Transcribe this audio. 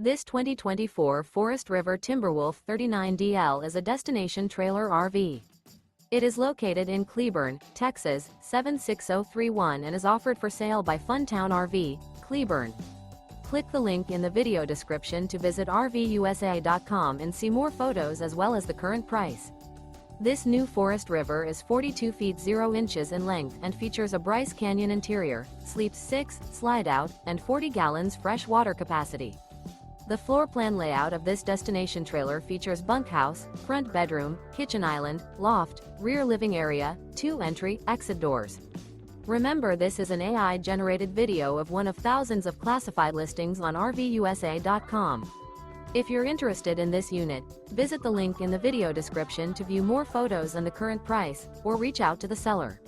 This 2024 Forest River Timberwolf 39DL is a destination trailer RV. It is located in Cleburne, Texas, 76031 and is offered for sale by Funtown RV, Cleburne. Click the link in the video description to visit RVUSA.com and see more photos as well as the current price. This new Forest River is 42 feet 0 inches in length and features a BRYCE CANYON interior, sleeps 6, Slideout, and 40 gallons fresh water capacity. The floor plan layout of this destination trailer features bunkhouse, front bedroom, kitchen island, loft, rear living area, 2 entry, exit doors. Remember, this is an AI-generated video of one of thousands of classified listings on RVUSA.com. If you're interested in this unit, visit the link in the video description to view more photos and the current price, or reach out to the seller.